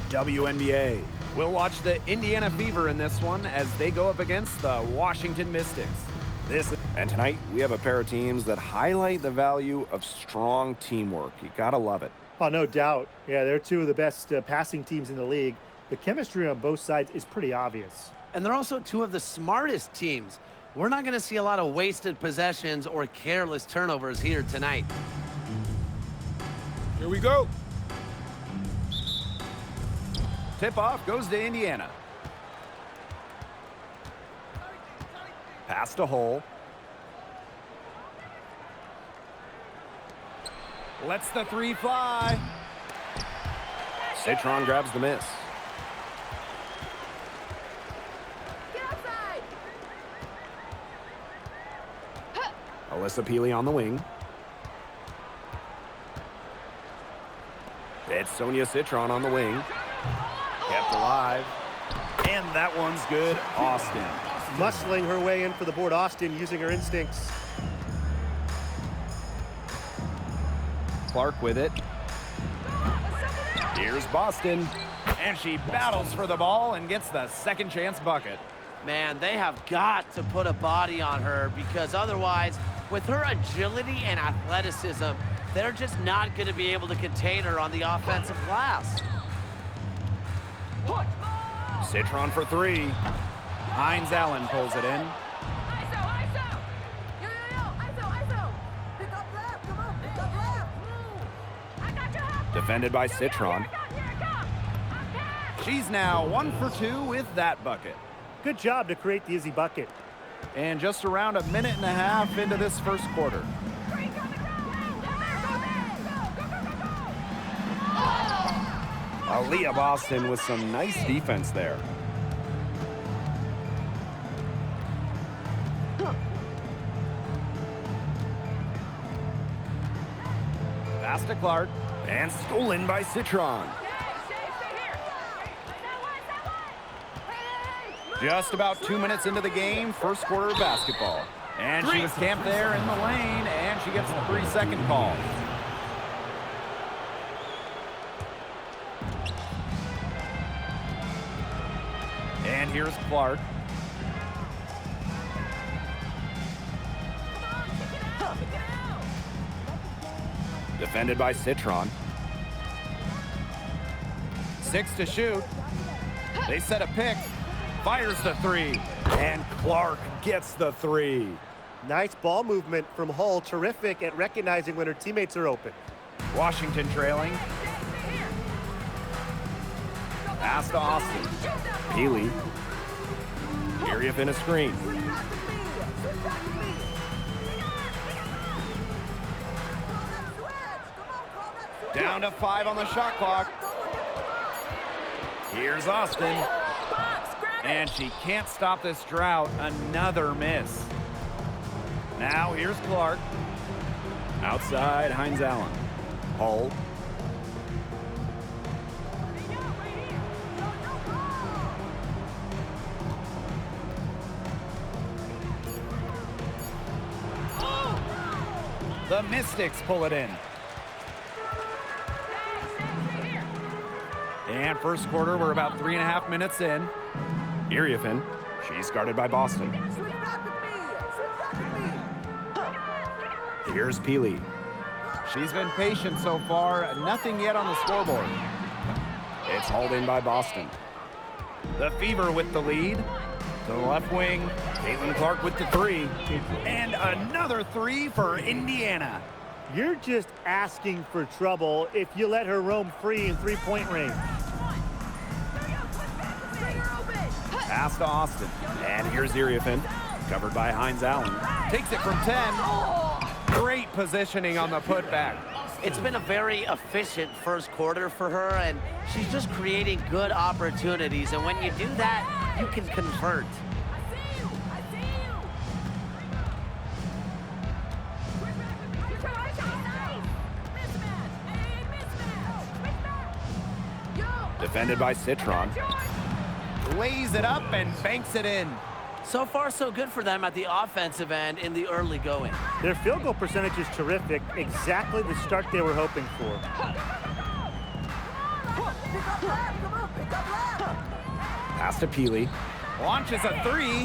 WNBA. We'll watch the Indiana Fever in this one as they go up against the Washington Mystics. And tonight, we have a pair of teams that highlight the value of strong teamwork. You gotta love it. Oh, no doubt. Yeah, they're two of the best passing teams in the league. The chemistry on both sides is pretty obvious. And they're also two of the smartest teams. We're not going to see a lot of wasted possessions or careless turnovers here tonight. Here we go. Tip-off goes to Indiana. Pass to Hull. Lets the three fly. Citron grabs the miss. Alyssa Peely on the wing. It's Sonia Citron on the wing. Kept alive. And that one's good. Austin. Muscling her way in for the board. Austin using her instincts. Clark with it. Here's Boston. And she battles for the ball and gets the second chance bucket. Man, they have got to put a body on her because otherwise, with her agility and athleticism, they're just not going to be able to contain her on the offensive glass. Citron for three. Hines Allen pulls it in. Defended by Citron. She's now 1 for 2 with that bucket. Good job to create the easy bucket. And just around a minute and a half into this first quarter. Aaliyah Boston with some nice defense there. Pass to Clark. And stolen by Citron. Just about 2 minutes into the game, first quarter of basketball. And she was camped there in the lane, and she gets the 3-second call. And here's Clark. Defended by Citron. 6 to shoot. They set a pick. Fires the three. And Clark gets the three. Nice ball movement from Hull. Terrific at recognizing when her teammates are open. Washington trailing. Pass to Austin. Peely. Area in a screen. Down to 5 on the shot clock. Here's Austin. And she can't stop this drought. Another miss. Now here's Clark. Outside, Hines Allen. Hull. The Mystics pull it in. And first quarter, we're about 3.5 minutes in. Iriafin, she's guarded by Boston. Here's Peely. She's been patient so far, nothing yet on the scoreboard. It's hauled in by Boston. The Fever with the lead. To the left wing, Caitlin Clark with the three. And another three for Indiana. You're just asking for trouble if you let her roam free in three-point range. Pass to Austin. And here's Iriafin, covered by Hines Allen. Takes it from 10. Great positioning on the putback. It's been a very efficient first quarter for her, and she's just creating good opportunities. And when you do that, you can convert. Defended by Citron. Lays it up and banks it in. So far, so good for them at the offensive end in the early going. Their field goal percentage is terrific. Exactly the start they were hoping for. Pass to Peely. Launches a three.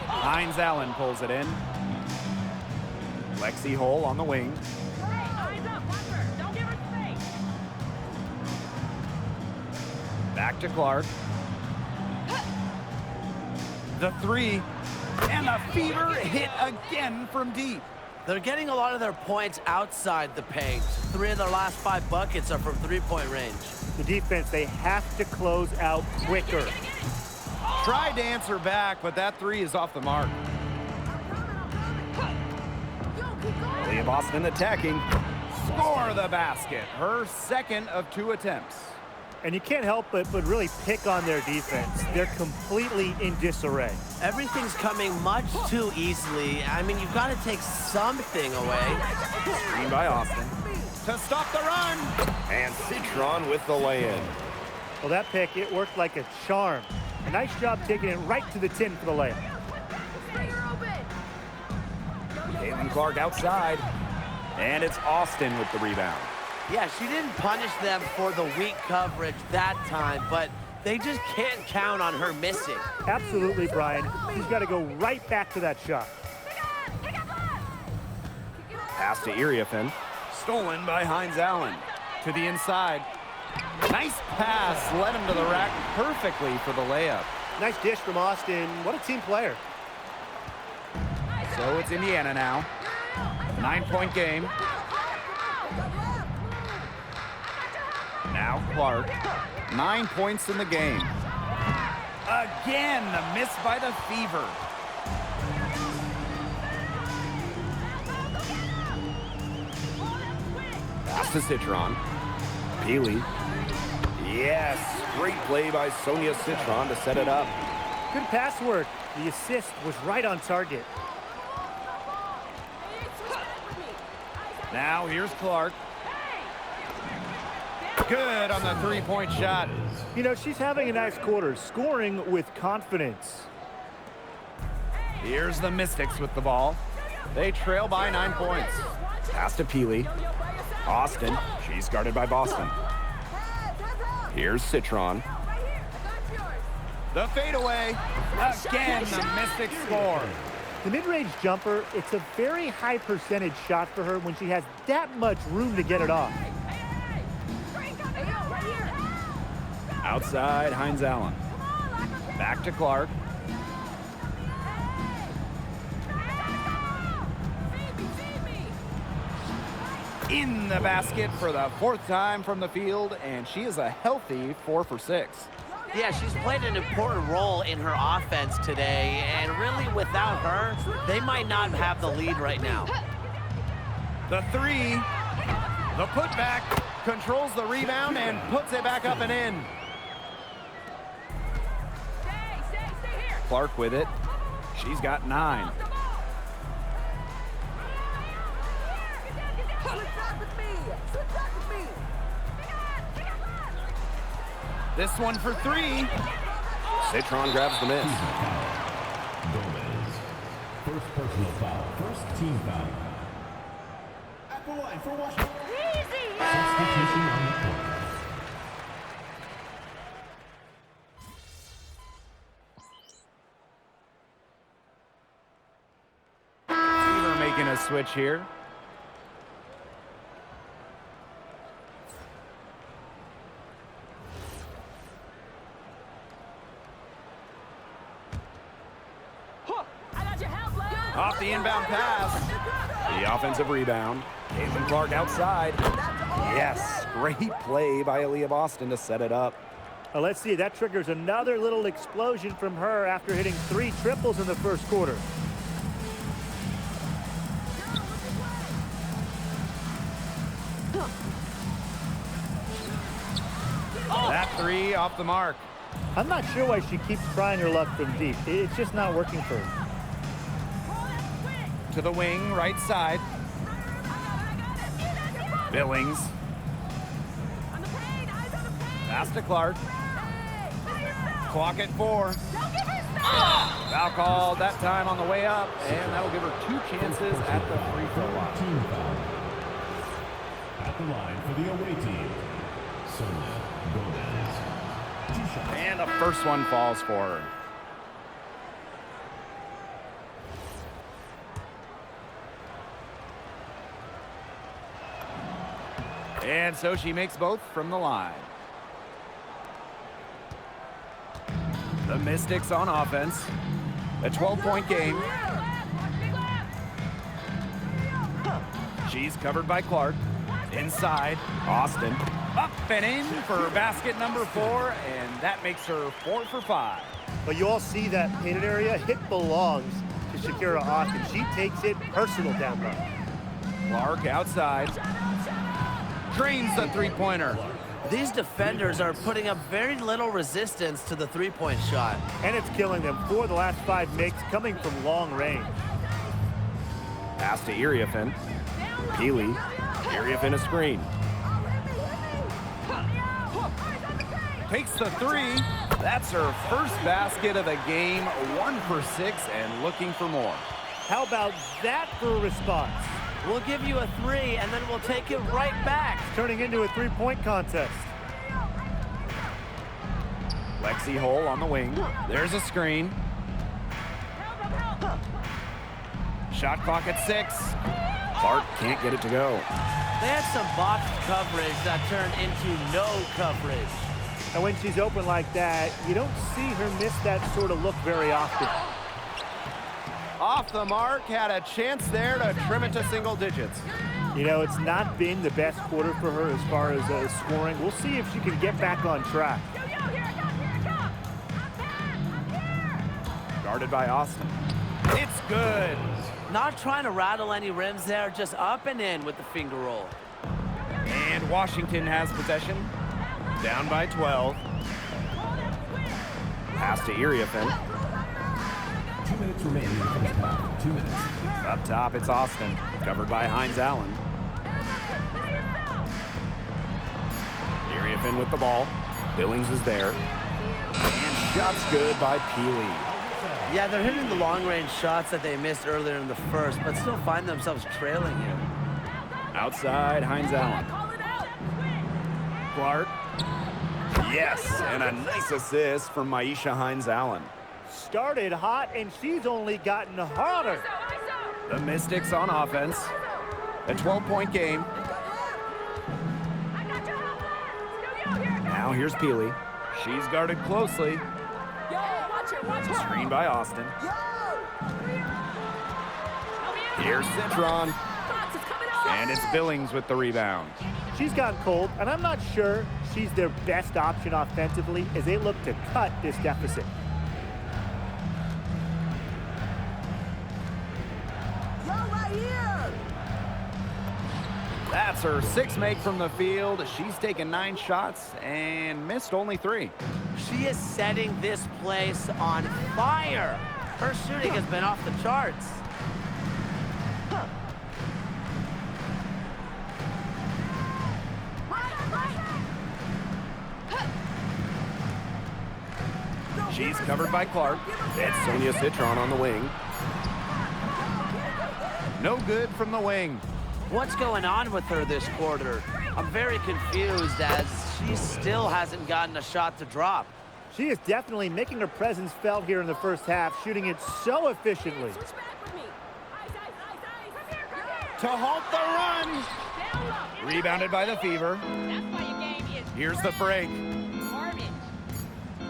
Hines Allen pulls it in. Lexi Hole on the wing. Back to Clark. The three. And the Fever hit again from deep. They're getting a lot of their points outside the paint. 3 of their last 5 buckets are from three-point range. The defense, they have to close out quicker. Tried to answer back, but that three is off the mark. Leah Boston attacking. Score the basket. Her second of 2 attempts. And you can't help but really pick on their defense. They're completely in disarray. Everything's coming much too easily. I mean, you've got to take something away. Screen by Austin. To stop the run. And Citron with the lay-in. Well, that pick, it worked like a charm. A nice job taking it right to the tin for the layup. Caitlin Clark outside. And it's Austin with the rebound. Yeah, she didn't punish them for the weak coverage that time, but they just can't count on her missing. Absolutely, Brian. She's got to go right back to that shot. Pass to Iriafen. Stolen by Hines Allen. To the inside. Nice pass. Led him to the rack perfectly for the layup. Nice dish from Austin. What a team player. So it's Indiana now. 9-point game. Now Clark. 9 points in the game. Again, the miss by the Fever. Pass to Citron. Peely. Yes, great play by Sonia Citron to set it up. Good pass work. The assist was right on target. Now here's Clark. Good on the three-point shot. You know, she's having a nice quarter, scoring with confidence. Here's the Mystics with the ball. They trail by 9 points. Pass to Peely. Austin. She's guarded by Boston. Here's Citron. The fadeaway. Again, the Mystics score. The mid-range jumper, it's a very high percentage shot for her when she has that much room to get it off. Outside, Hines Allen. Back to Clark. In the basket for the 4th time from the field, and she is a healthy 4 for 6. Yeah, she's played an important role in her offense today, and really without her, they might not have the lead right now. The three, the putback, controls the rebound and puts it back up and in. Clark with it. She's got 9. This one for 3. Citron grabs the miss. Gomez. First personal foul. First team foul. At the line for Washington. Substitution on the court. Fever making a switch here. Off the inbound pass. The offensive rebound. Caitlin Clark outside. Yes, great play by Aaliyah Boston to set it up. Well, let's see, that triggers another little explosion from her after hitting 3 triples in the first quarter. That 3 off the mark. I'm not sure why she keeps trying her luck from deep. It's just not working for her. To the wing, right side. Billings. Pass to Clark. Clock at 4. Foul called that time on the way up, and that'll give her 2 chances at the free throw line. Team foul. At the line for the away team. Sonia Gomez. shot. And the first one falls for her. And so she makes both from the line. The Mystics on offense. A 12-point game. She's covered by Clark. Inside, Austin. Up and in for basket number 4, and that makes her 4 for 5. But you all see that painted area. It belongs to Shakira Austin. She takes it personal down low. Clark outside. Drains the three-pointer. These defenders are putting up very little resistance to the three-point shot. And it's killing them. 4 of the last 5 makes coming from long range. Pass to Iriafen. Peely. Iriafen a screen. Takes the 3. That's her first basket of the game. 1 for 6 and looking for more. How about that for a response? We'll give you a 3, and then we'll take it right back. Turning into a 3-point contest. Lexi Hole on the wing. There's a screen. Shot clock at 6. Clark can't get it to go. They had some box coverage that turned into no coverage. And when she's open like that, you don't see her miss that sort of look very often. Off the mark, had a chance there to trim it to single digits. You know, it's not been the best quarter for her as far as scoring. We'll see if she can get back on track. Guarded by Austin. It's good. Not trying to rattle any rims there, just up and in with the finger roll. And Washington has possession. Down by 12. Pass to Iriafen. 2 minutes remaining in the first half. 2 minutes. Up top, it's Austin. Covered by Hines Allen. Iriafen with the ball. Billings is there. And shots good by Peely. Yeah, they're hitting the long-range shots that they missed earlier in the first, but still find themselves trailing here. Outside, Hines Allen. Clark. Yes, and a nice assist from Maisha Hines Allen. Started hot, and she's only gotten hotter. The Mystics on offense. A 12-point game. Now here's Peely. She's guarded closely. Screen by Austin. Here's Citron. And it's Billings with the rebound. She's gone cold, and I'm not sure she's their best option offensively as they look to cut this deficit. That's her 6th make from the field. She's taken 9 shots and missed only 3. She is setting this place on fire. Her shooting has been off the charts. She's covered by Clark. It's Sonia Citron on the wing. No good from the wing. What's going on with her this quarter? I'm very confused as she still hasn't gotten a shot to drop. She is definitely making her presence felt here in the first half, shooting it so efficiently. To halt the run. Rebounded by the Fever. Here's the break.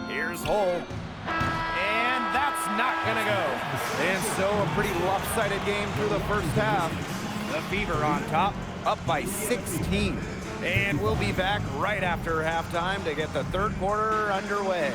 Here's Hole. And that's not going to go. And so a pretty lopsided game through the first half. The Fever on top, up by 16. And we'll be back right after halftime to get the third quarter underway.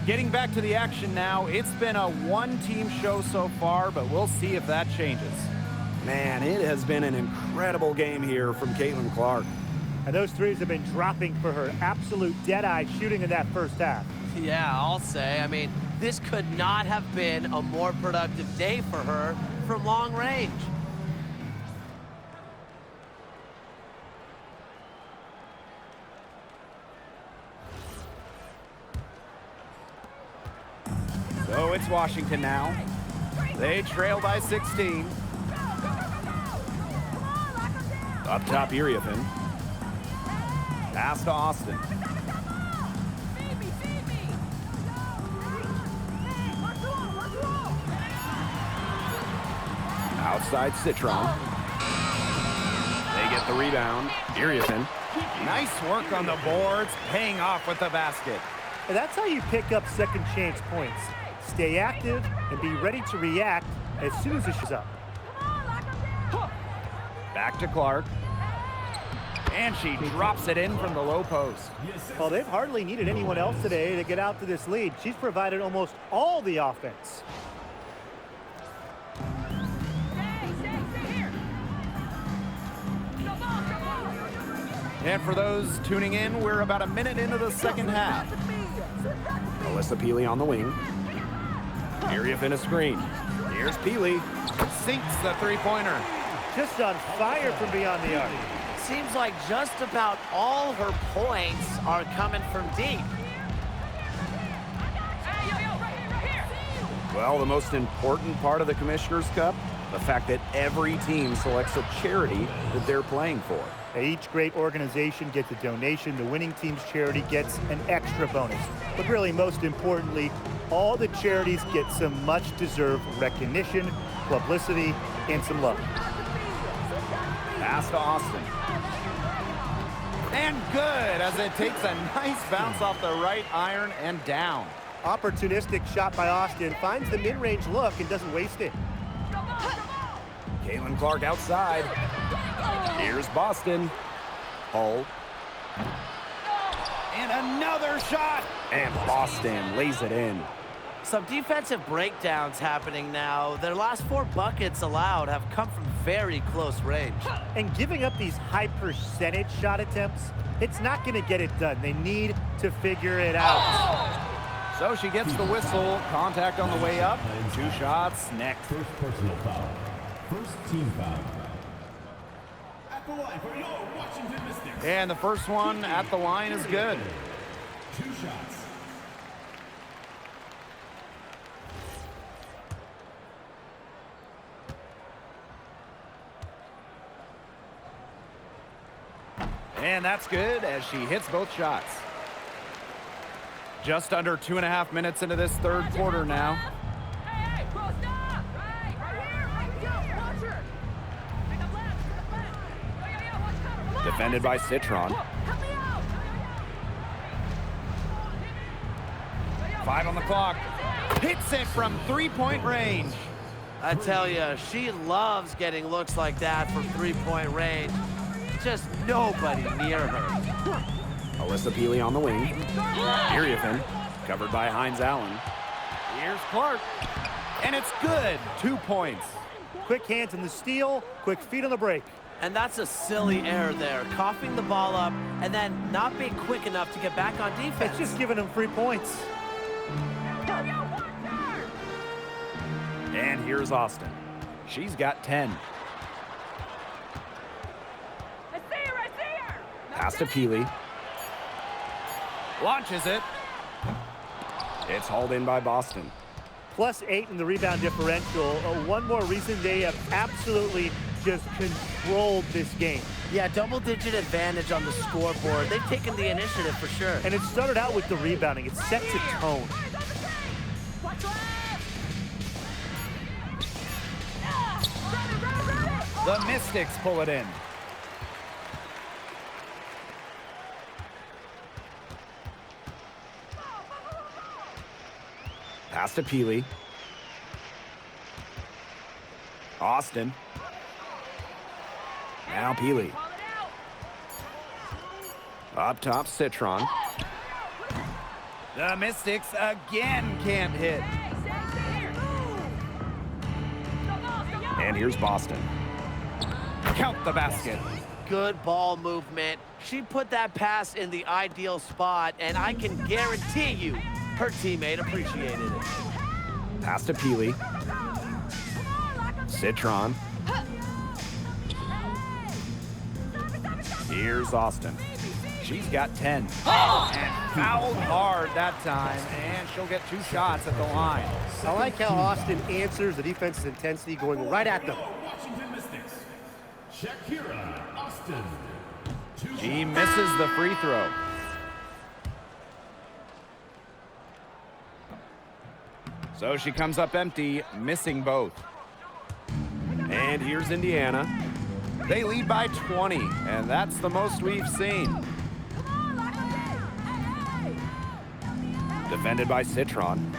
Getting back to the action now. It's been a one-team show so far, but we'll see if that changes. Man, it has been an incredible game here from Caitlin Clark. And those threes have been dropping for her. Absolute dead-eye shooting in that first half. Yeah, I'll say. I mean, this could not have been a more productive day for her from long range. So it's Washington now. They trail by 16. Up top, Iriafen. Pass to Austin. Outside Citron. They get the rebound. Iriafen. Nice work on the boards, paying off with the basket. And that's how you pick up second chance points. Stay active and be ready to react as soon as it shows up. Back to Clark. And she drops it in from the low post. Well, they've hardly needed anyone else today to get out to this lead. She's provided almost all the offense. And for those tuning in, we're about a minute into the second half. Alyssa Peely on the wing. Iriafen a screen. Here's Peely. Sinks the three-pointer. Just on fire from beyond the arc. Seems like just about all her points are coming from deep. Well, the most important part of the Commissioner's Cup, the fact that every team selects a charity that they're playing for. Each great organization gets a donation. The winning team's charity gets an extra bonus. But really, most importantly, all the charities get some much-deserved recognition, publicity, and some love. Pass to Austin. And good, as it takes a nice bounce off the right iron and down. Opportunistic shot by Austin, finds the mid-range look and doesn't waste it. Caitlin Clark outside. Here's Boston. Hull. And another shot. And Boston lays it in. Some defensive breakdowns happening now. Their last 4 buckets allowed have come from very close range. And giving up these high percentage shot attempts, it's not going to get it done. They need to figure it out. So she gets the whistle. Contact on the way up. 2 shots next. First personal foul. First team foul. At the line for your Washington Mystics. And the first one at the line is good. 2 shots. And that's good as she hits both shots. Just under 2.5 minutes into this third quarter now. Defended by Citron. 5 on the clock. Hits it from 3-point range. I tell you, she loves getting looks like that from 3-point range. Just nobody near her. Alyssa Peely on the wing. Iriafen, covered by Hines Allen. Here's Clark. And it's good. 2 points. Quick hands in the steal, quick feet on the break. And that's a silly error there. Coughing the ball up and then not being quick enough to get back on defense. It's just giving them 3 points. And here's Austin. She's got 10. Pass to Peely. Launches it. It's hauled in by Boston. +8 in the rebound differential. One more reason they have absolutely just controlled this game. Yeah, double-digit advantage on the scoreboard. They've taken the initiative for sure. And it started out with the rebounding. It sets a tone. The Mystics pull it in. Pass to Peely. Austin. Now Peely. Up top, Citron. The Mystics again can't hit. And here's Boston. Count the basket. Good ball movement. She put that pass in the ideal spot, and I can guarantee you her teammate appreciated it. Pass to Peely. Citron. Here's Austin. She's got 10. And fouled hard that time, and she'll get 2 shots at the line. I like how Austin answers the defense's intensity, going right at them. Washington Mystics. Shakira Austin. She misses the free throw. So she comes up empty, missing both. And here's Indiana. They lead by 20, and that's the most we've seen. Defended by Citron.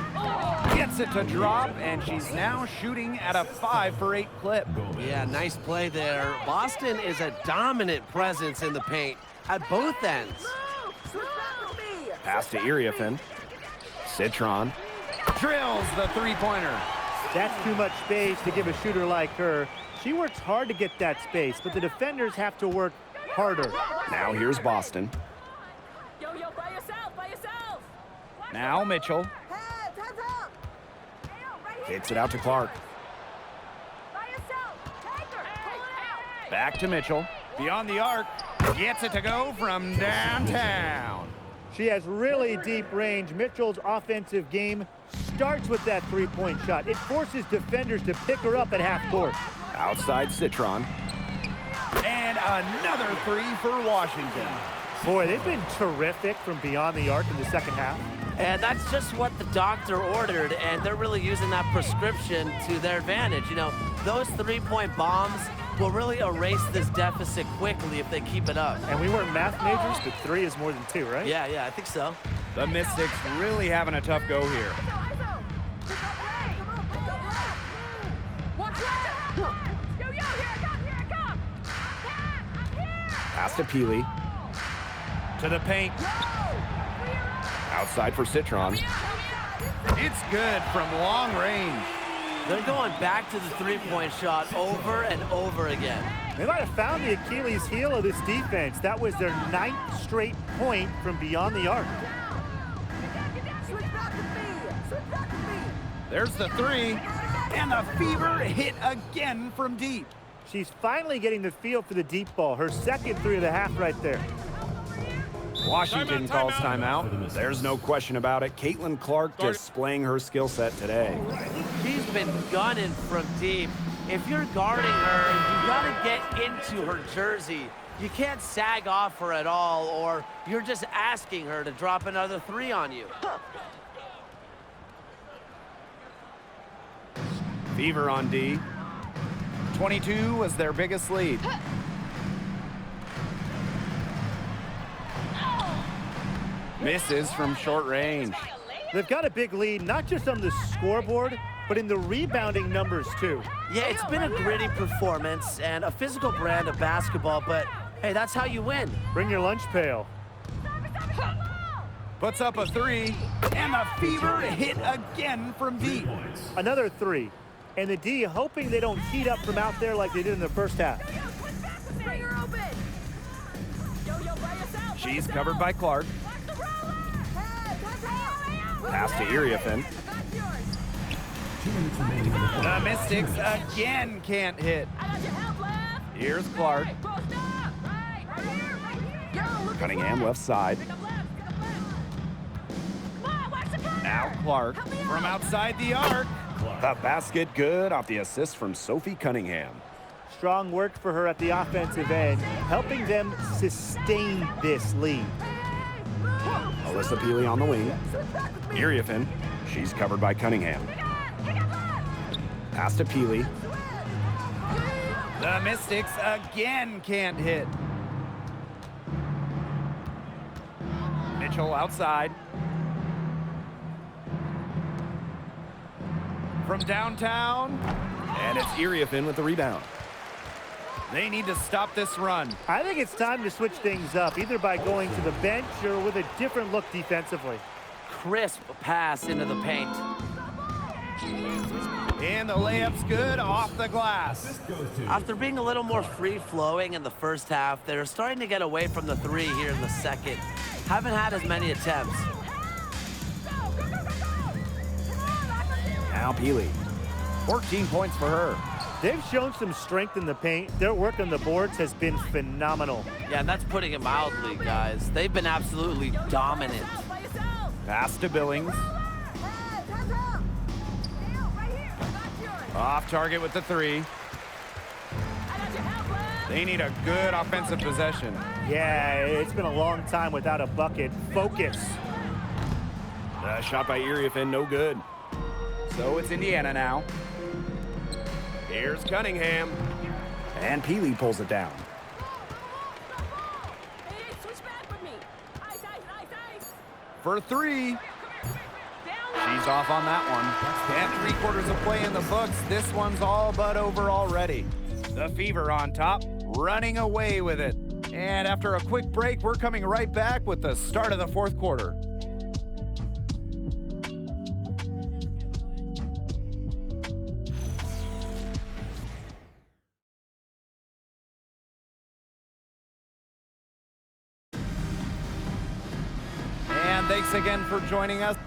Gets it to drop, and she's now shooting at a 5 for 8 clip. Yeah, nice play there. Boston is a dominant presence in the paint at both ends. Pass to Iriafen. Citron drills the three-pointer. That's too much space to give a shooter like her. She works hard to get that space, but the defenders have to work harder. Now here's Boston. Yo, by yourself, by yourself. Now Mitchell. Hey, time's up. Kicks it out to Clark. By yourself. Take her. Pull it out. Back to Mitchell. Beyond the arc. Gets it to go from downtown. She has really deep range. Mitchell's offensive game starts with that three-point shot. It forces defenders to pick her up at half court. Outside Citron. And another 3 for Washington. Boy, they've been terrific from beyond the arc in the second half. And that's just what the doctor ordered, and they're really using that prescription to their advantage. You know, those three-point bombs will really erase this deficit quickly if they keep it up. And we weren't math majors, but 3 is more than 2, right? Yeah, I think so. The Mystics really having a tough go here. Pass to Peely. To the paint. Outside for Citron. It's good from long range. They're going back to the three-point shot over and over again. They might have found the Achilles heel of this defense. That was their 9th straight point from beyond the arc. There's the 3. And the Fever hit again from deep. She's finally getting the feel for the deep ball. Her second 3 of the half right there. Washington calls timeout. There's no question about it. Caitlin Clark displaying her skill set today. She's been gunning from deep. If you're guarding her, you gotta get into her jersey. You can't sag off her at all, or you're just asking her to drop another 3 on you. Fever on D. 22 was their biggest lead. Misses from short range. They've got a big lead, not just on the scoreboard, but in the rebounding numbers too. Yeah, it's been a gritty performance and a physical brand of basketball, but hey, that's how you win. Bring your lunch pail. Puts up a 3, and the Fever hit again from deep. Another 3. And the D hoping they don't heat up from out there like they did in the first half. She's covered by Clark. Pass to Iriafen. The Mystics again can't hit. Here's Clark. Cunningham left side. Now Clark from outside the arc. The basket good off the assist from Sophie Cunningham. Strong work for her at the offensive end, helping them sustain this lead. Alyssa Peely on the wing. Iriafen, she's covered by Cunningham. Pass to Peely. The Mystics again can't hit. Mitchell outside. From downtown, and it's Iriafen with the rebound. They need to stop this run. I think it's time to switch things up, either by going to the bench or with a different look defensively. Crisp pass into the paint. And the layup's good off the glass. After being a little more free-flowing in the first half, they're starting to get away from the 3 here in the second. Haven't had as many attempts. Now Peely. 14 points for her. They've shown some strength in the paint. Their work on the boards has been phenomenal. Yeah, and that's putting it mildly, guys. They've been absolutely dominant. Pass to Billings. Off target with the three. They need a good offensive possession. Yeah, it's been a long time without a bucket. Focus. The shot by Iriefin, no good. So it's Indiana now. Here's Cunningham. And Peely pulls it down. For three. She's off on that one. And 3/4 of play in the books. This one's all but over already. The Fever on top, running away with it. And after a quick break, we're coming right back with the start of the 4th quarter. And thanks again for joining us.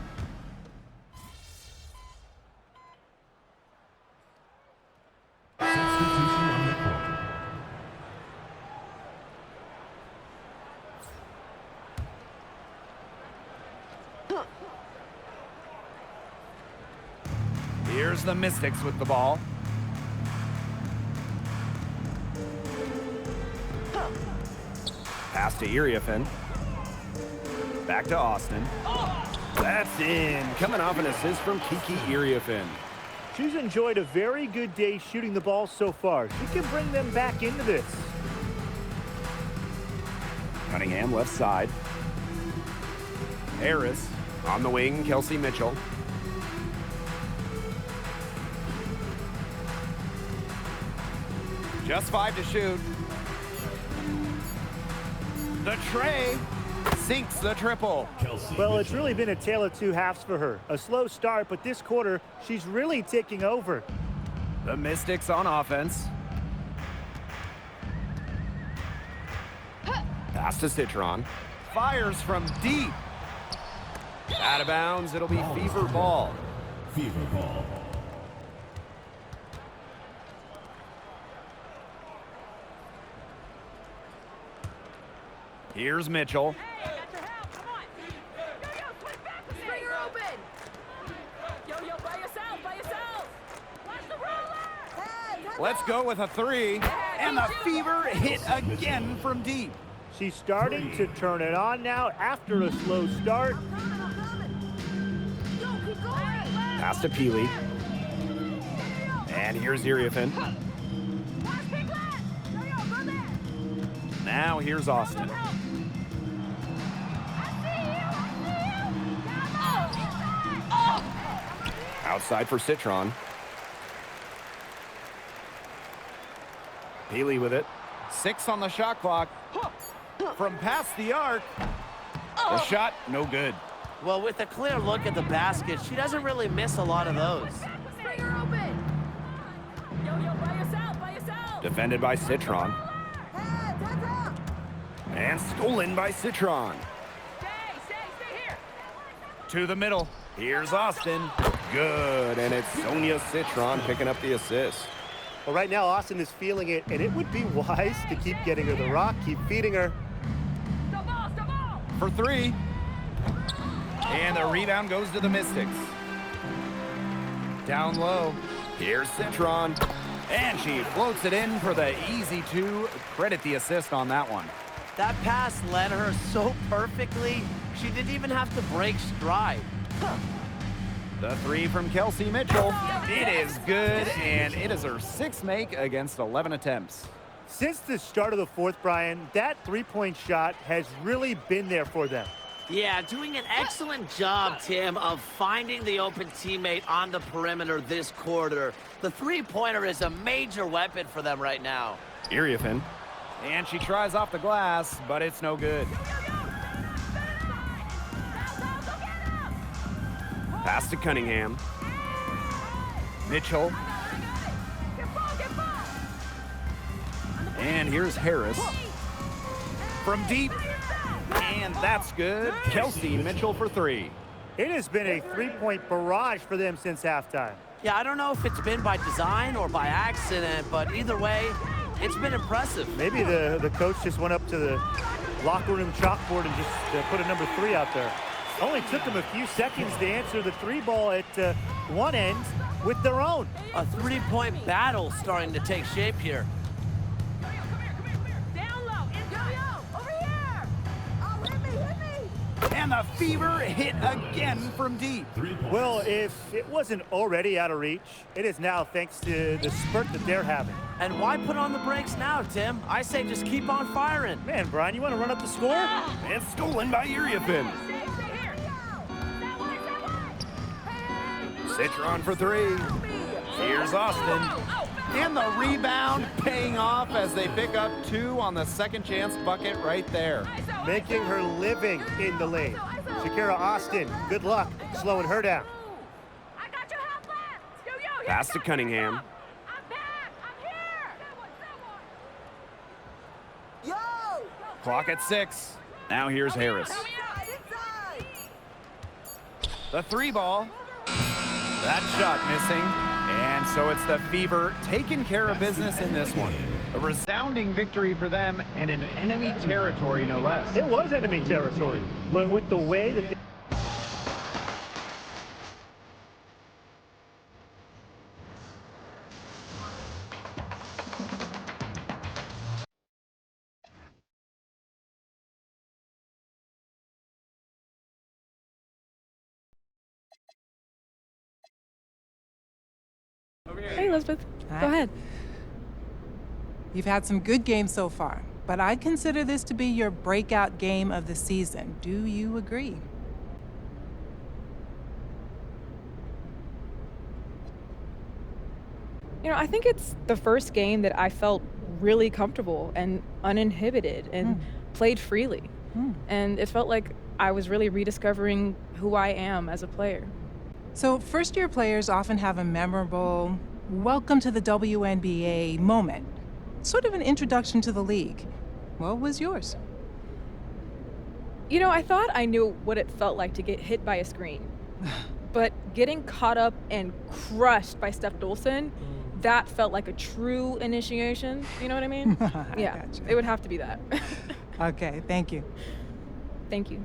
Substitution on the court. Here's the Mystics with the ball. Pass to Iriefin. Back to Austin. That's in. Coming off an assist from Kiki Iriefin. She's enjoyed a very good day shooting the ball so far. She can bring them back into this. Cunningham left side. Harris on the wing, Kelsey Mitchell. Just 5 to shoot. The tray sinks the triple. Kelsey Well, it's Mitchell. really been a tale of two halves for her. A slow start, but this quarter, she's really taking over. The Mystics on offense. Pass to Citron. Fires from deep. Out of bounds, it'll be Fever ball. Fever ball. Here's Mitchell. Let's go with a three. And the Fever hit again from deep. She's starting to turn it on now after a slow start. Pass to Peely. And here's Iriefin. Now here's Austin. Outside for Citron. Peely with it. 6 on the shot clock. From past the arc. The shot, no good. Well, with a clear look at the basket, she doesn't really miss a lot of those. Defended by Citron. And stolen by Citron. To the middle. Here's Austin. Good. And it's Sonia Citron picking up the assist. Well, right now, Austin is feeling it, and it would be wise to keep getting her the rock, keep feeding her. For 3. And the rebound goes to the Mystics. Down low. Here's Citron. And she floats it in for the easy 2. Credit the assist on that one. That pass led her so perfectly, she didn't even have to break stride. The 3 from Kelsey Mitchell. It is good, and it is her 6th make against 11 attempts. Since the start of the 4th, Brian, that three-point shot has really been there for them. Yeah, doing an excellent job, Tim, of finding the open teammate on the perimeter this quarter. The three-pointer is a major weapon for them right now. Iriefin. And she tries off the glass, but it's no good. Pass to Cunningham. Mitchell. And here's Harris. From deep. And that's good. Kelsey Mitchell for 3. It has been a three-point barrage for them since halftime. Yeah, I don't know if it's been by design or by accident, but either way, it's been impressive. Maybe the coach just went up to the locker room chalkboard and just put a number 3 out there. Only took them a few seconds to answer the 3 ball at one end with their own. A 3-point battle starting to take shape here. Down low. Over here. Oh, hit me. And the Fever hit again from deep. 3 points. Well, if it wasn't already out of reach, it is now thanks to the spurt that they're having. And why put on the brakes now, Tim? I say just keep on firing. Man, Brian, you want to run up the score? It's stolen by Uriafin. Citron for 3. Here's Austin. And the rebound paying off as they pick up 2 on the second chance bucket right there. Making her living in the lane. Shakira Austin, good luck slowing her down. I got your help left. Pass to Cunningham. I'm back. I'm here. Clock at 6. Now here's Harris. Inside. The 3 ball. That shot missing. And so it's the Fever taking care of business in this one. A resounding victory for them and in enemy territory, no less. It was enemy territory, but with the way that they Hey, Elizabeth. Hi. Go ahead. You've had some good games so far, but I'd consider this to be your breakout game of the season. Do you agree? I think it's the first game that I felt really comfortable and uninhibited and played freely. And it felt like I was really rediscovering who I am as a player. So first-year players often have a memorable welcome to the WNBA moment, sort of an introduction to the league. What was yours? I thought I knew what it felt like to get hit by a screen. But getting caught up and crushed by Steph Dolson, that felt like a true initiation. You know what I mean? Yeah, Gotcha. it would have to be that. Okay, thank you. Thank you.